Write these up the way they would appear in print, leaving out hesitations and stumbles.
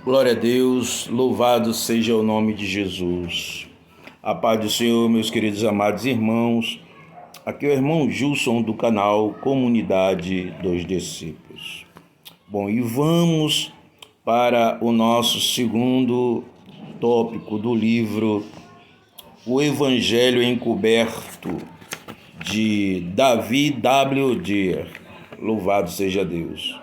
Glória a Deus, louvado seja o nome de Jesus. A paz do Senhor, meus queridos amados irmãos. Aqui é o irmão Gilson do canal Comunidade dos Discípulos. Bom, e vamos para o nosso segundo tópico do livro O Evangelho Encoberto, de Davi W. Deer. Louvado seja Deus.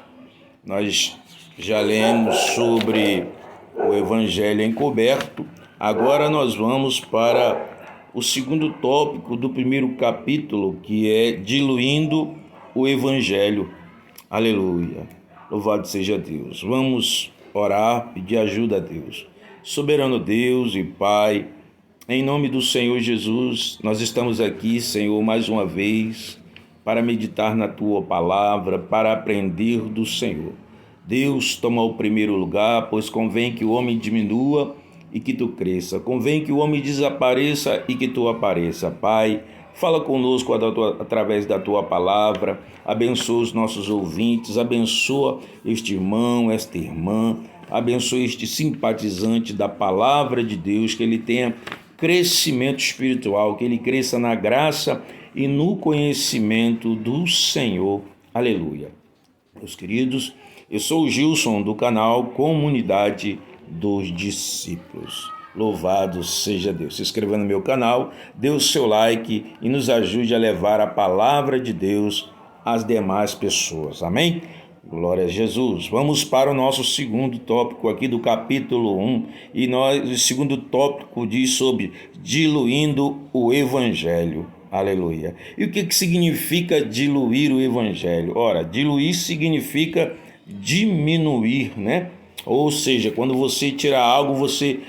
Nós já lemos sobre o Evangelho Encoberto. Agora nós vamos para o segundo tópico do primeiro capítulo, que é Diluindo o Evangelho. Aleluia. Louvado seja Deus. Vamos orar, pedir ajuda a Deus. Soberano Deus e Pai, em nome do Senhor Jesus, nós estamos aqui, Senhor, mais uma vez, para meditar na Tua palavra, para aprender do Senhor. Deus, toma o primeiro lugar, pois convém que o homem diminua e que Tu cresça. Convém que o homem desapareça e que Tu apareça. Pai, fala conosco através da Tua palavra, abençoa os nossos ouvintes, abençoa este irmão, esta irmã, abençoa este simpatizante da palavra de Deus, que ele tenha crescimento espiritual, que ele cresça na graça e no conhecimento do Senhor. Aleluia. Meus queridos, eu sou o Gilson do canal Comunidade dos Discípulos. Louvado seja Deus. Se inscreva no meu canal, dê o seu like e nos ajude a levar a palavra de Deus às demais pessoas. Amém? Glória a Jesus. Vamos para o nosso segundo tópico aqui do capítulo 1. E o segundo tópico diz sobre diluindo o Evangelho. Aleluia. E o que significa diluir o Evangelho? Ora, diluir significa diminuir, né? Ou seja, quando você tira algo, você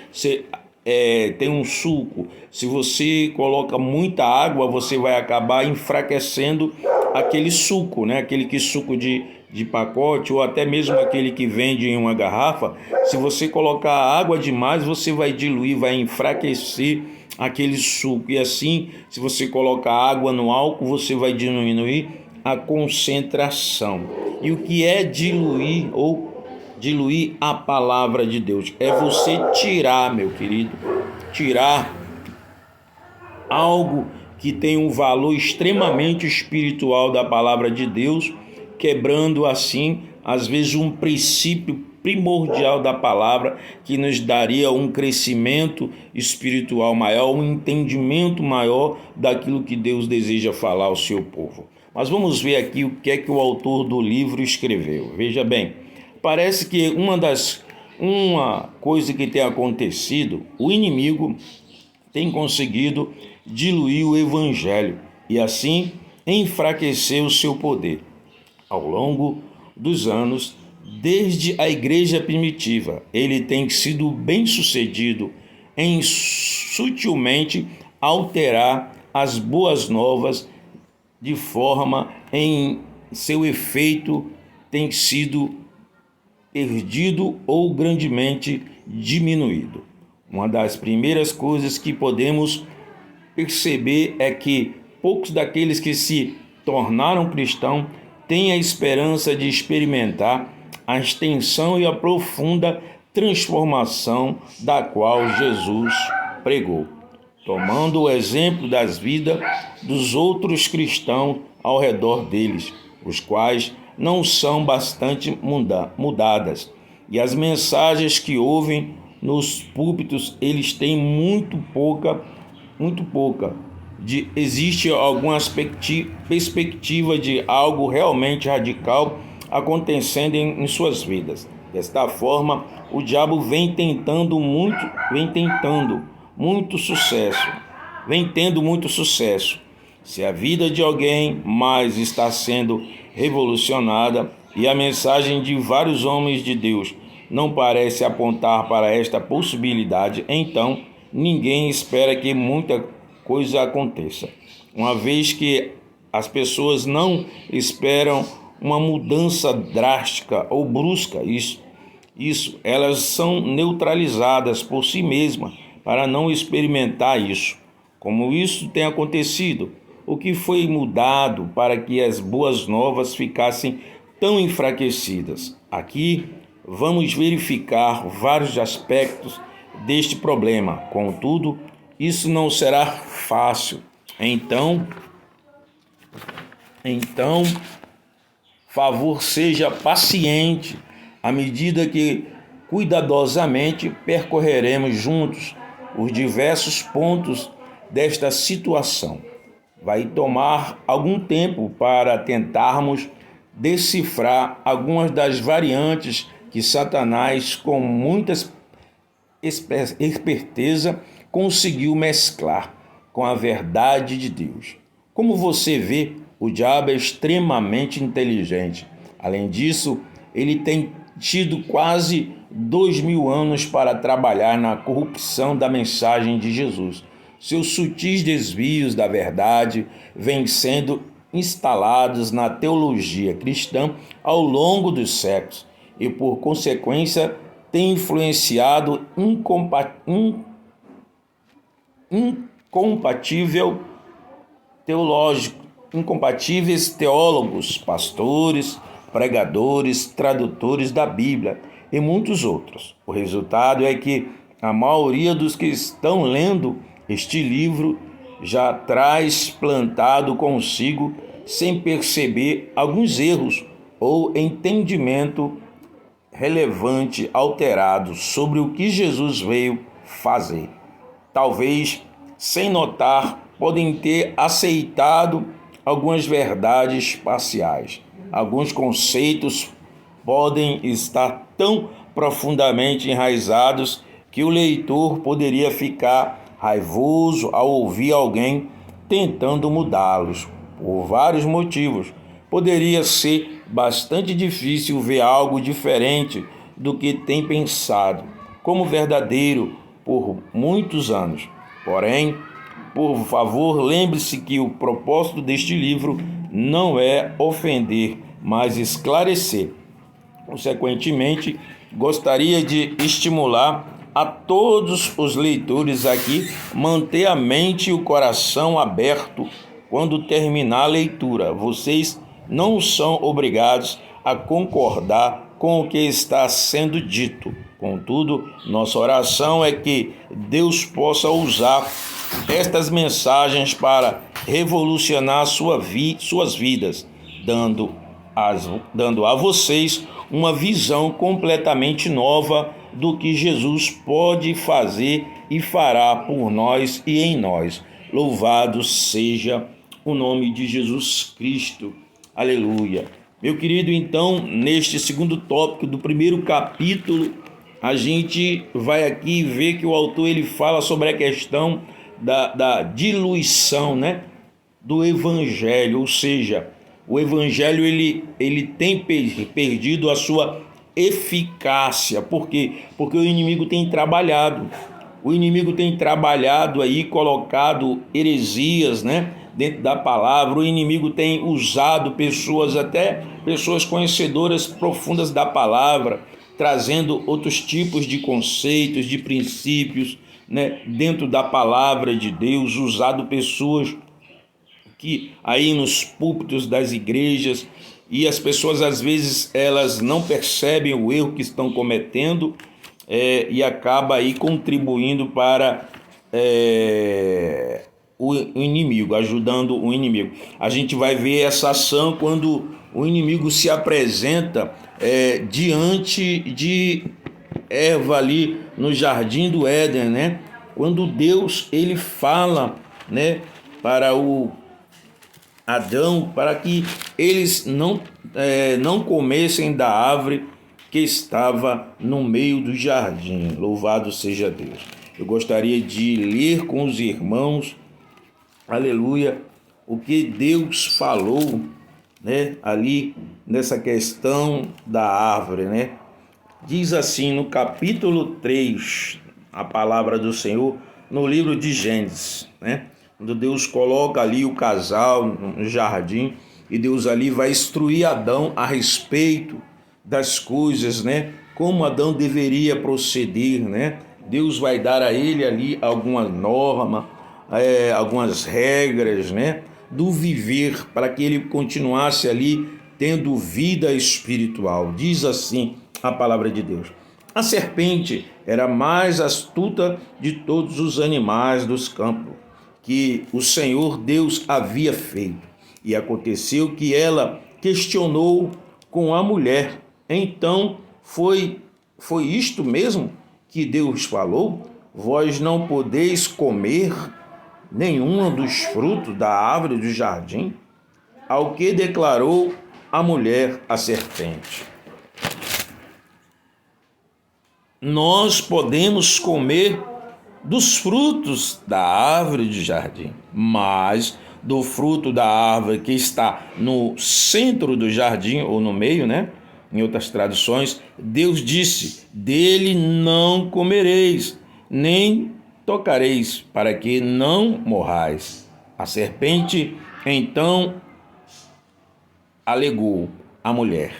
tem um suco. Se você coloca muita água, você vai acabar enfraquecendo aquele suco, né? Aquele suco de pacote, ou até mesmo aquele que vende em uma garrafa. Se você colocar água demais, você vai diluir, vai enfraquecer aquele suco. E assim, se você colocar água no álcool, você vai diminuir a concentração. E o que é diluir ou diluir a palavra de Deus? É você tirar, meu querido, tirar algo que tem um valor extremamente espiritual da palavra de Deus, quebrando assim, às vezes, um princípio primordial da palavra que nos daria um crescimento espiritual maior, um entendimento maior daquilo que Deus deseja falar ao seu povo. Mas vamos ver aqui o que é que o autor do livro escreveu. Veja bem, parece que uma coisa que tem acontecido, o inimigo tem conseguido diluir o Evangelho e assim enfraquecer o seu poder. Ao longo dos anos, desde a igreja primitiva, ele tem sido bem sucedido em sutilmente alterar as boas novas, de forma em seu efeito tem sido perdido ou grandemente diminuído. Uma das primeiras coisas que podemos perceber é que poucos daqueles que se tornaram cristãos têm a esperança de experimentar a extensão e a profunda transformação da qual Jesus pregou, tomando o exemplo das vidas dos outros cristãos ao redor deles, os quais não são bastante mudadas. E as mensagens que ouvem nos púlpitos, eles têm muito pouca. Existe alguma perspectiva de algo realmente radical acontecendo em suas vidas. Desta forma, o diabo vem tendo muito sucesso. Se a vida de alguém mais está sendo revolucionada e a mensagem de vários homens de Deus não parece apontar para esta possibilidade, então ninguém espera que muita coisa aconteça, uma vez que as pessoas não esperam uma mudança drástica ou brusca. Elas são neutralizadas por si mesmas para não experimentar isso. Como isso tem acontecido? O que foi mudado para que as boas novas ficassem tão enfraquecidas? Aqui vamos verificar vários aspectos deste problema. Contudo, isso não será fácil. Então, favor, seja paciente à medida que cuidadosamente percorreremos juntos os diversos pontos desta situação. Vai tomar algum tempo para tentarmos decifrar algumas das variantes que Satanás, com muita esperteza, conseguiu mesclar com a verdade de Deus. Como você vê, o diabo é extremamente inteligente. Além disso, ele tem tido quase 2000 anos para trabalhar na corrupção da mensagem de Jesus. Seus sutis desvios da verdade vêm sendo instalados na teologia cristã ao longo dos séculos e, por consequência, tem influenciado incompatíveis teólogos, pastores, pregadores, tradutores da Bíblia e muitos outros. O resultado é que a maioria dos que estão lendo este livro já traz plantado consigo, sem perceber, alguns erros ou entendimento relevante alterado sobre o que Jesus veio fazer. Talvez, sem notar, podem ter aceitado algumas verdades parciais. Alguns conceitos podem estar tão profundamente enraizados que o leitor poderia ficar raivoso ao ouvir alguém tentando mudá-los. Por vários motivos, poderia ser bastante difícil ver algo diferente do que tem pensado como verdadeiro por muitos anos. Porém, por favor, lembre-se que o propósito deste livro não é ofender, mas esclarecer. Consequentemente, gostaria de estimular a todos os leitores aqui manter a mente e o coração aberto quando terminar a leitura. Vocês não são obrigados a concordar com o que está sendo dito. Contudo, nossa oração é que Deus possa usar estas mensagens para revolucionar suas vidas, dando a vocês uma visão completamente nova do que Jesus pode fazer e fará por nós e em nós. Louvado seja o nome de Jesus Cristo. Aleluia. Meu querido, então, neste segundo tópico do primeiro capítulo, a gente vai aqui ver que o autor ele fala sobre a questão da diluição, né, do evangelho, ou seja, o evangelho ele tem perdido a sua eficácia. Por quê? Porque o inimigo tem trabalhado. O inimigo tem trabalhado aí, colocado heresias, né, dentro da palavra. O inimigo tem usado pessoas conhecedoras profundas da palavra, trazendo outros tipos de conceitos, de princípios, né, dentro da palavra de Deus, usado pessoas que aí nos púlpitos das igrejas, e as pessoas às vezes elas não percebem o erro que estão cometendo e acaba aí contribuindo para o inimigo, ajudando o inimigo. A gente vai ver essa ação quando o inimigo se apresenta diante de Eva ali no jardim do Éden, né? Quando Deus ele fala, né, para o Adão para que eles não comessem da árvore que estava no meio do jardim. Louvado seja Deus. Eu gostaria de ler com os irmãos, aleluia, o que Deus falou, né, ali nessa questão da árvore, né? Diz assim no capítulo 3, a palavra do Senhor, no livro de Gênesis, né? Quando Deus coloca ali o casal no jardim e Deus ali vai instruir Adão a respeito das coisas, né? Como Adão deveria proceder, né? Deus vai dar a ele ali alguma norma, algumas regras, né? Do viver para que ele continuasse ali tendo vida espiritual. Diz assim a palavra de Deus. A serpente era a mais astuta de todos os animais dos campos que o Senhor Deus havia feito. E aconteceu que ela questionou com a mulher: então foi isto mesmo que Deus falou? Vós não podeis comer nenhum dos frutos da árvore do jardim? Ao que declarou a mulher à serpente: nós podemos comer dos frutos da árvore do jardim, mas do fruto da árvore que está no centro do jardim, ou no meio, né? Em outras traduções, Deus disse: dele não comereis, nem tocareis, para que não morrais. A serpente então alegou à mulher: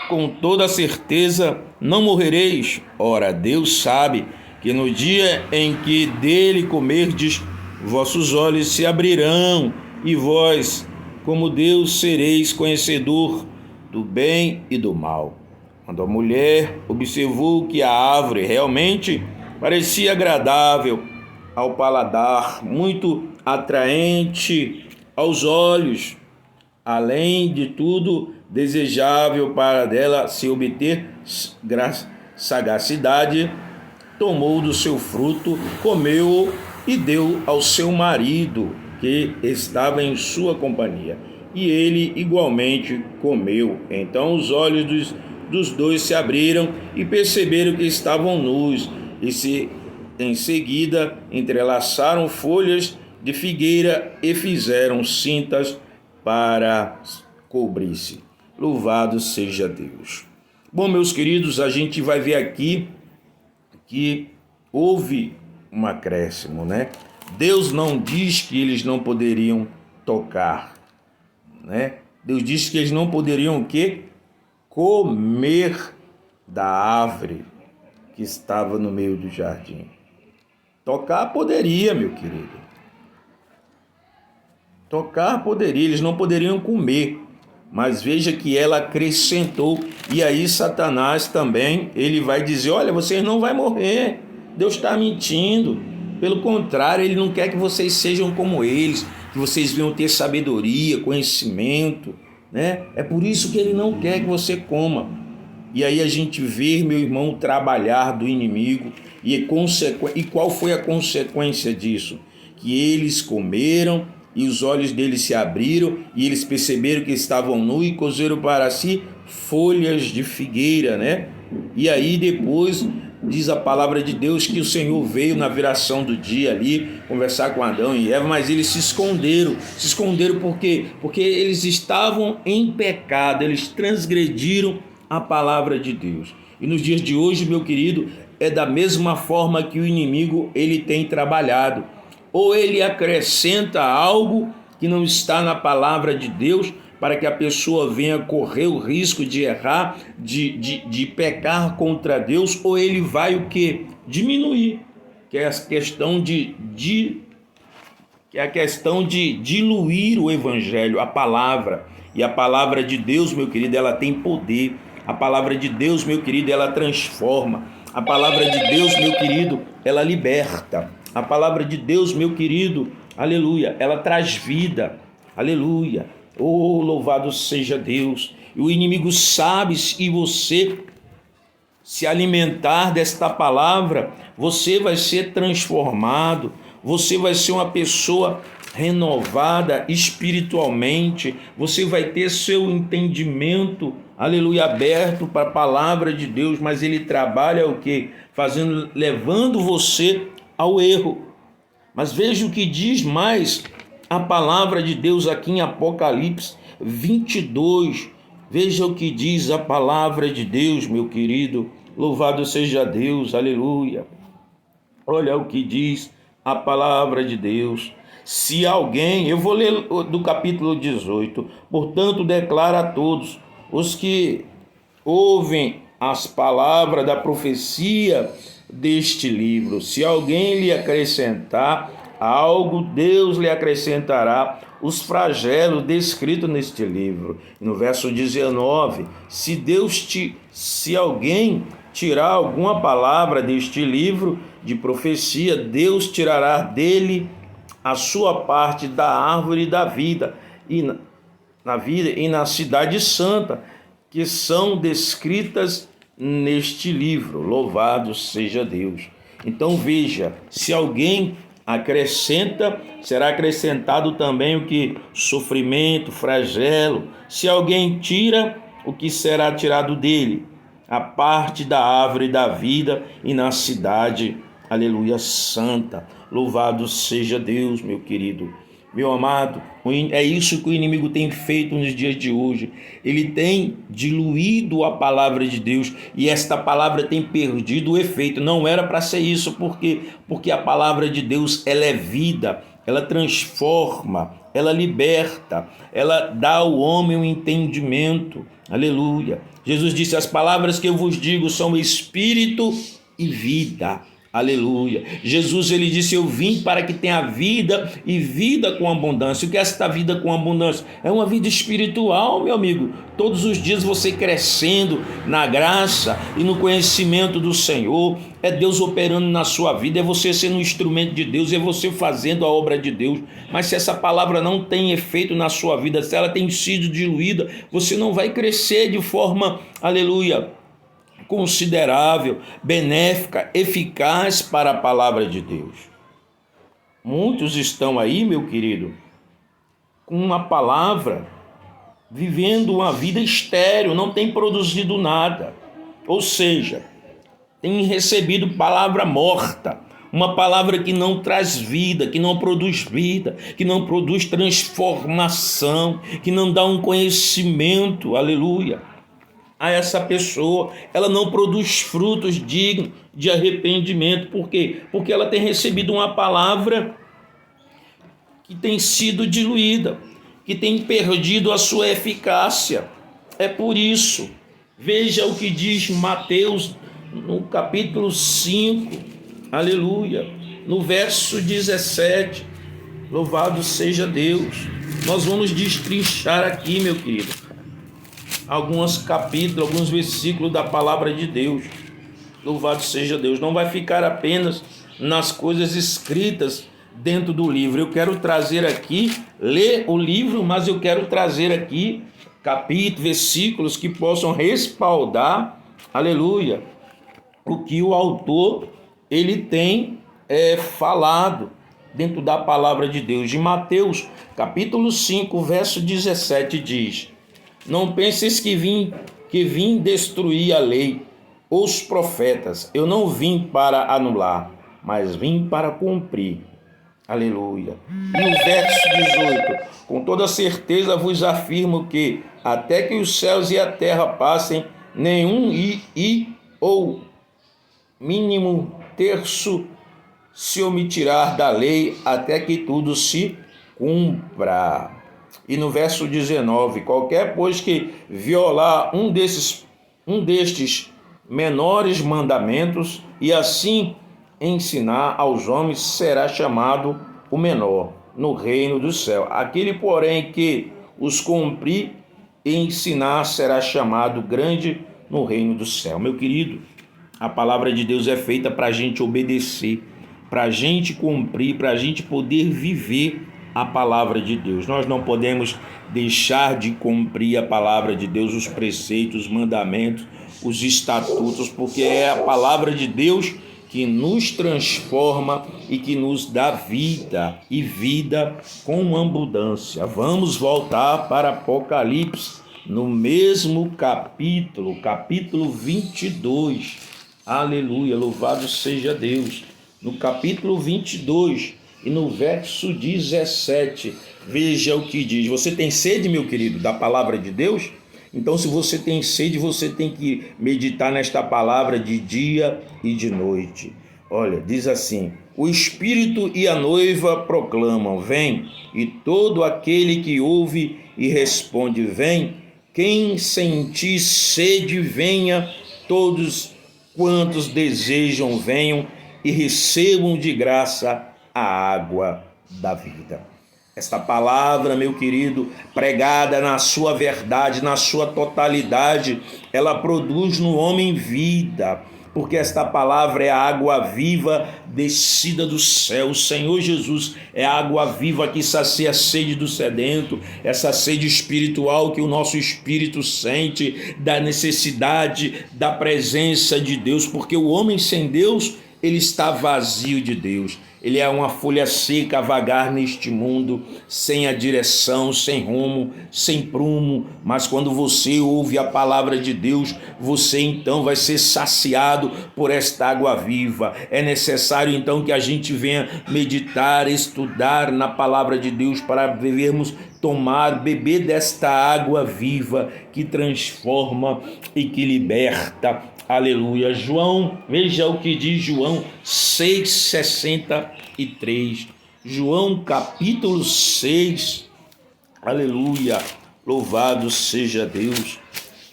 com toda certeza não morrereis. Ora, Deus sabe que no dia em que dele comerdes, vossos olhos se abrirão, e vós, como Deus, sereis conhecedor do bem e do mal. Quando a mulher observou que a árvore realmente parecia agradável ao paladar, muito atraente aos olhos, além de tudo desejável para dela se obter sagacidade, tomou do seu fruto, comeu e deu ao seu marido, que estava em sua companhia. E ele igualmente comeu. Então os olhos dos dois se abriram e perceberam que estavam nus, e em seguida entrelaçaram folhas de figueira e fizeram cintas para cobrir-se. Louvado seja Deus. Bom, meus queridos, a gente vai ver aqui que houve um acréscimo, né? Deus não diz que eles não poderiam tocar, né? Deus disse que eles não poderiam o quê? Comer da árvore que estava no meio do jardim. Tocar poderia, meu querido. Tocar poderia, eles não poderiam comer. Mas veja que ela acrescentou, e aí Satanás também, ele vai dizer: olha, vocês não vão morrer, Deus está mentindo. Pelo contrário, ele não quer que vocês sejam como eles, que vocês venham ter sabedoria, conhecimento, né? É por isso que ele não quer que você coma. E aí a gente vê, meu irmão, o trabalhar do inimigo, e qual foi a consequência disso? Que eles comeram, e os olhos deles se abriram, e eles perceberam que estavam nus e cozeram para si folhas de figueira, né? E aí depois diz a palavra de Deus que o Senhor veio na viração do dia ali conversar com Adão e Eva, mas eles se esconderam. Se esconderam por quê? Porque eles estavam em pecado, eles transgrediram a palavra de Deus. E nos dias de hoje, meu querido, é da mesma forma que o inimigo ele tem trabalhado. Ou ele acrescenta algo que não está na palavra de Deus, para que a pessoa venha correr o risco de errar, de pecar contra Deus, ou ele vai o quê? Diminuir, que é a questão de diluir o evangelho, a palavra. E a palavra de Deus, meu querido, ela tem poder. A palavra de Deus, meu querido, ela transforma. A palavra de Deus, meu querido, ela liberta. A palavra de Deus, meu querido, aleluia, ela traz vida, aleluia. Oh, louvado seja Deus. E o inimigo sabe, se você se alimentar desta palavra, você vai ser transformado, você vai ser uma pessoa renovada espiritualmente, você vai ter seu entendimento, aleluia, aberto para a palavra de Deus, mas ele trabalha o quê? Levando você ao erro. Mas veja o que diz mais a palavra de Deus aqui em Apocalipse 22. Veja o que diz a palavra de Deus, meu querido. Louvado seja Deus, aleluia. Olha o que diz a palavra de Deus. Se alguém, eu vou ler do capítulo 18. Portanto, declara a todos os que ouvem as palavras da profecia deste livro: se alguém lhe acrescentar algo, Deus lhe acrescentará os flagelos descritos neste livro. No verso 19, se alguém tirar alguma palavra deste livro de profecia, Deus tirará dele a sua parte da árvore da vida e na cidade santa, que são descritas neste livro. Louvado seja Deus. Então veja, se alguém acrescenta, será acrescentado também o que? Sofrimento, flagelo. Se alguém tira, o que será tirado dele? A parte da árvore da vida e na cidade, aleluia, santa. Louvado seja Deus, meu querido. Meu amado, é isso que o inimigo tem feito nos dias de hoje. Ele tem diluído a palavra de Deus e esta palavra tem perdido o efeito. Não era para ser isso, porque a palavra de Deus, ela é vida, ela transforma, ela liberta, ela dá ao homem um entendimento. Aleluia. Jesus disse: as palavras que eu vos digo são espírito e vida. Aleluia. Jesus, ele disse: eu vim para que tenha vida e vida com abundância. O que é esta vida com abundância? É uma vida espiritual, meu amigo. Todos os dias você crescendo na graça e no conhecimento do Senhor. É Deus operando na sua vida, é você sendo um instrumento de Deus, é você fazendo a obra de Deus. Mas se essa palavra não tem efeito na sua vida, se ela tem sido diluída, você não vai crescer de forma, aleluia, considerável, benéfica, eficaz para a palavra de Deus. Muitos estão aí, meu querido, com uma palavra, vivendo uma vida estéril, não tem produzido nada. Ou seja, tem recebido palavra morta, uma palavra que não traz vida, que não produz vida, que não produz transformação, que não dá um conhecimento, aleluia, a essa pessoa. Ela não produz frutos dignos de arrependimento. Por quê? Porque ela tem recebido uma palavra que tem sido diluída, que tem perdido a sua eficácia. É por isso, veja o que diz Mateus no capítulo 5, aleluia, no verso 17, louvado seja Deus. Nós vamos destrinchar aqui, meu querido, alguns capítulos, alguns versículos da palavra de Deus. Louvado seja Deus. Não vai ficar apenas nas coisas escritas dentro do livro. Eu quero trazer aqui, ler o livro, mas eu quero trazer aqui capítulos, versículos que possam respaldar, aleluia, o que o autor ele tem falado dentro da palavra de Deus. De Mateus, capítulo 5, verso 17 diz: não penses que vim destruir a lei ou os profetas. Eu não vim para anular, mas vim para cumprir. Aleluia. E o verso 18: com toda certeza vos afirmo que até que os céus e a terra passem, nenhum ou mínimo terço se omitirá da lei até que tudo se cumpra. E no verso 19: qualquer, pois, que violar um destes menores mandamentos e assim ensinar aos homens, será chamado o menor no reino do céu. Aquele, porém, que os cumprir e ensinar, será chamado grande no reino do céu. Meu querido, a palavra de Deus é feita para a gente obedecer, para a gente cumprir, para a gente poder viver a palavra de Deus. Nós não podemos deixar de cumprir a palavra de Deus, os preceitos, os mandamentos, os estatutos, porque é a palavra de Deus que nos transforma e que nos dá vida, e vida com abundância. Vamos voltar para Apocalipse, no mesmo capítulo 22. Aleluia, louvado seja Deus. No capítulo 22 e no verso 17, veja o que diz. Você tem sede, meu querido, da palavra de Deus? Então, se você tem sede, você tem que meditar nesta palavra de dia e de noite. Olha, diz assim: o Espírito e a noiva proclamam, vem, e todo aquele que ouve e responde, vem. Quem sentir sede, venha, todos quantos desejam, venham e recebam de graça a água da vida. Esta palavra, meu querido, pregada na sua verdade, na sua totalidade, ela produz no homem vida, porque esta palavra é a água viva descida do céu. O Senhor Jesus é a água viva que sacia a sede do sedento, essa sede espiritual que o nosso espírito sente, da necessidade da presença de Deus, porque o homem sem Deus, ele está vazio de Deus. Ele é uma folha seca a vagar neste mundo, sem a direção, sem rumo, sem prumo. Mas quando você ouve a palavra de Deus, você então vai ser saciado por esta água viva. É necessário então que a gente venha meditar, estudar na palavra de Deus para vivermos, beber desta água viva que transforma e que liberta. Aleluia. Veja o que diz João 6,63. João capítulo 6. Aleluia. Louvado seja Deus.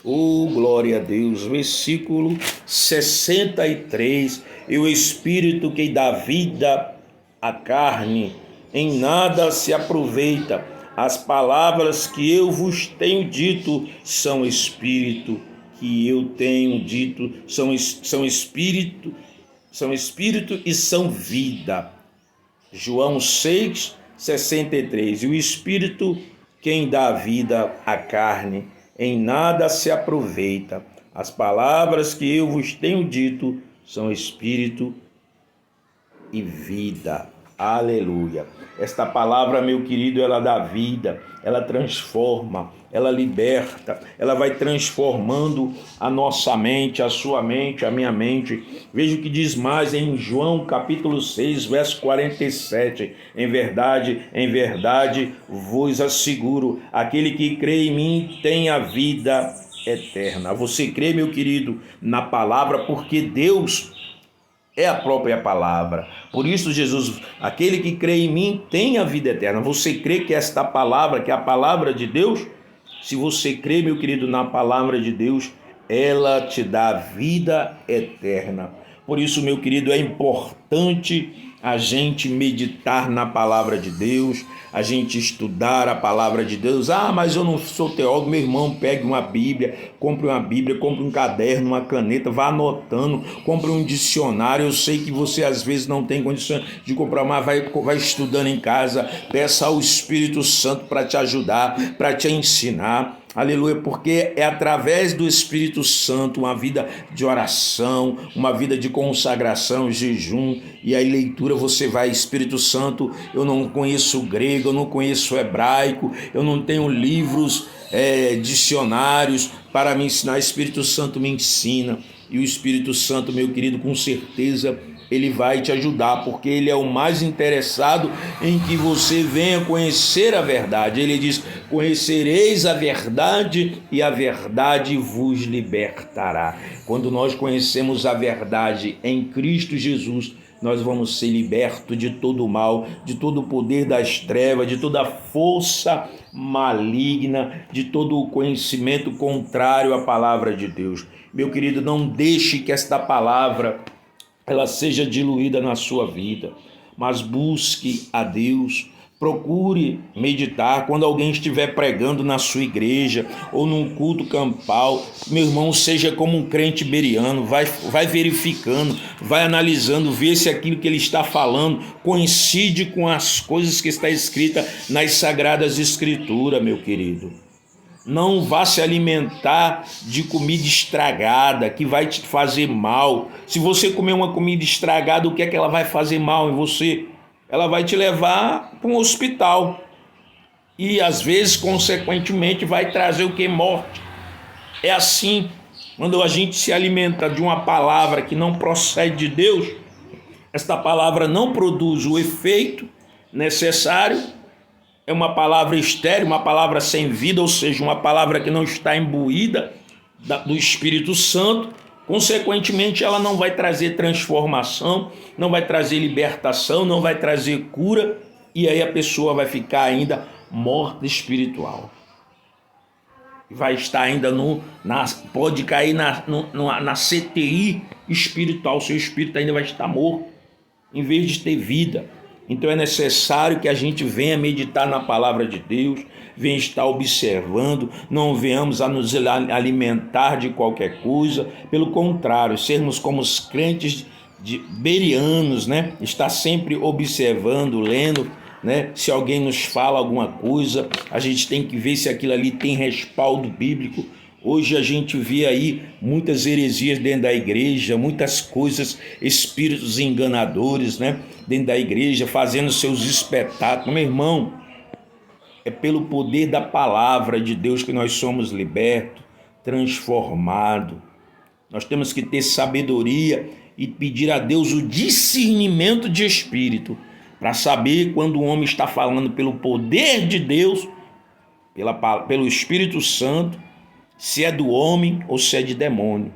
Oh, glória a Deus. Versículo 63. E o Espírito que dá vida à carne, em nada se aproveita. As palavras que eu vos tenho dito são espírito, que eu tenho dito são espírito e são vida. João 6,63. E o Espírito, quem dá vida à carne, em nada se aproveita. As palavras que eu vos tenho dito são espírito e vida. Aleluia. Esta palavra, meu querido, ela dá vida, ela transforma, ela liberta, ela vai transformando a nossa mente, a sua mente, a minha mente. Veja o que diz mais em João capítulo 6, verso 47. Em verdade, vos asseguro, aquele que crê em mim tem a vida eterna. Você crê, meu querido, na palavra, porque Deus é a própria palavra. Por isso Jesus, aquele que crê em mim tem a vida eterna. Você crê que esta palavra, que é a palavra de Deus? Se você crê, meu querido, na palavra de Deus, ela te dá vida eterna. Por isso, meu querido, é importante a gente meditar na palavra de Deus, a gente estudar a palavra de Deus. Mas eu não sou teólogo. Meu irmão, pegue uma Bíblia, compre um caderno, uma caneta, vá anotando, compre um dicionário. Eu sei que você às vezes não tem condições de comprar, mas vai estudando em casa, peça ao Espírito Santo para te ajudar, para te ensinar. Aleluia, porque é através do Espírito Santo, uma vida de oração, uma vida de consagração, jejum e aí leitura, você vai, Espírito Santo, eu não conheço grego, eu não conheço hebraico, eu não tenho livros, dicionários para me ensinar. Espírito Santo me ensina, e o Espírito Santo, meu querido, com certeza ele vai te ajudar, porque ele é o mais interessado em que você venha conhecer a verdade. Ele diz: conhecereis a verdade e a verdade vos libertará. Quando nós conhecemos a verdade em Cristo Jesus, nós vamos ser libertos de todo o mal, de todo o poder das trevas, de toda a força maligna, de todo o conhecimento contrário à palavra de Deus. Meu querido, não deixe que esta palavra ela seja diluída na sua vida, mas busque a Deus, procure meditar. Quando alguém estiver pregando na sua igreja ou num culto campal, meu irmão, seja como um crente beriano, vai verificando, vai analisando, vê se aquilo que ele está falando coincide com as coisas que está escrita nas Sagradas Escrituras, meu querido. Não vá se alimentar de comida estragada, que vai te fazer mal. Se você comer uma comida estragada, o que é que ela vai fazer mal em você? Ela vai te levar para um hospital. E às vezes, consequentemente, vai trazer o que? Morte. É assim, quando a gente se alimenta de uma palavra que não procede de Deus, esta palavra não produz o efeito necessário. É uma palavra estéril, uma palavra sem vida, ou seja, uma palavra que não está imbuída do Espírito Santo. Consequentemente, ela não vai trazer transformação, não vai trazer libertação, não vai trazer cura, e aí a pessoa vai ficar ainda morta espiritual. Vai estar ainda pode cair na CTI espiritual, seu espírito ainda vai estar morto, em vez de ter vida. Então é necessário que a gente venha meditar na palavra de Deus, venha estar observando, não venhamos a nos alimentar de qualquer coisa, pelo contrário, sermos como os crentes berianos, né? Estar sempre observando, lendo, né? Se alguém nos fala alguma coisa, a gente tem que ver se aquilo ali tem respaldo bíblico. Hoje a gente vê aí muitas heresias dentro da igreja, muitas coisas, espíritos enganadores, né? Dentro da igreja, fazendo seus espetáculos. Meu irmão, é pelo poder da palavra de Deus que nós somos libertos, transformados. Nós temos que ter sabedoria e pedir a Deus o discernimento de espírito, para saber quando o homem está falando pelo poder de Deus, pelo Espírito Santo, se é do homem ou se é de demônio,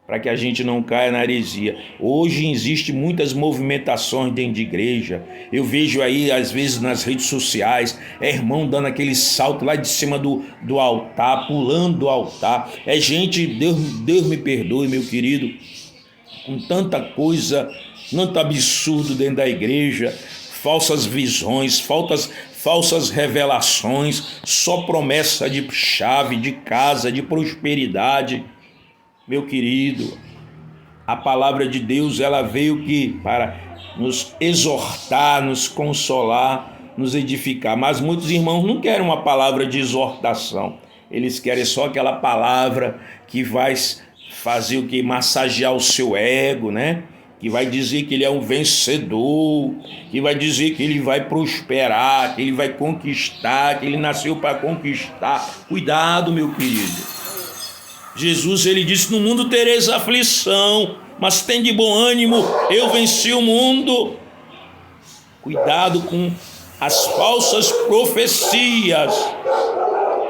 para que a gente não caia na heresia. Hoje existem muitas movimentações dentro de igreja. Eu vejo aí, às vezes, nas redes sociais, irmão dando aquele salto lá de cima do altar, pulando do altar. É gente, Deus me perdoe, meu querido, com tanta coisa, tanto absurdo dentro da igreja, falsas visões, falsas revelações, só promessa de chave, de casa, de prosperidade. Meu querido, a palavra de Deus, ela veio para nos exortar, nos consolar, nos edificar. Mas muitos irmãos não querem uma palavra de exortação. Eles querem só aquela palavra que vai fazer o que? Massagear o seu ego, né? Que vai dizer que ele é um vencedor, que vai dizer que ele vai prosperar, que ele vai conquistar, que ele nasceu para conquistar. Cuidado, meu querido. Jesus, ele disse: no mundo tereis aflição, mas tem de bom ânimo, eu venci o mundo. Cuidado com as falsas profecias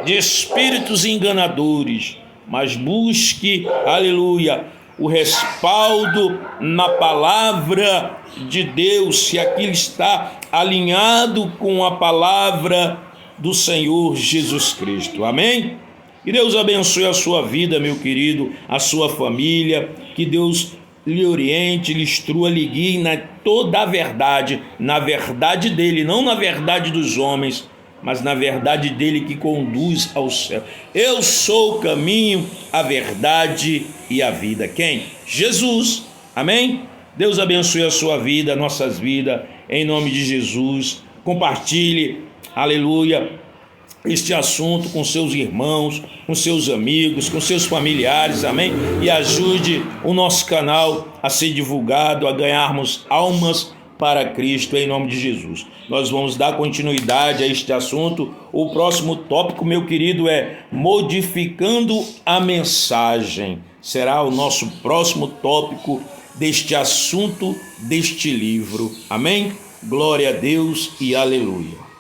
de espíritos enganadores, mas busque, aleluia, o respaldo na palavra de Deus, se aquilo está alinhado com a palavra do Senhor Jesus Cristo. Amém? Que Deus abençoe a sua vida, meu querido, a sua família, que Deus lhe oriente, lhe instrua, lhe guie na toda a verdade, na verdade dele, não na verdade dos homens, mas na verdade dele que conduz ao céu. Eu sou o caminho, a verdade e a vida. Quem? Jesus. Amém? Deus abençoe a sua vida, nossas vidas, em nome de Jesus. Compartilhe, aleluia, este assunto com seus irmãos, com seus amigos, com seus familiares, amém? E ajude o nosso canal a ser divulgado, a ganharmos almas para Cristo, em nome de Jesus. Nós vamos dar continuidade a este assunto. O próximo tópico, meu querido, é modificando a mensagem. Será o nosso próximo tópico deste assunto, deste livro. Amém? Glória a Deus e aleluia.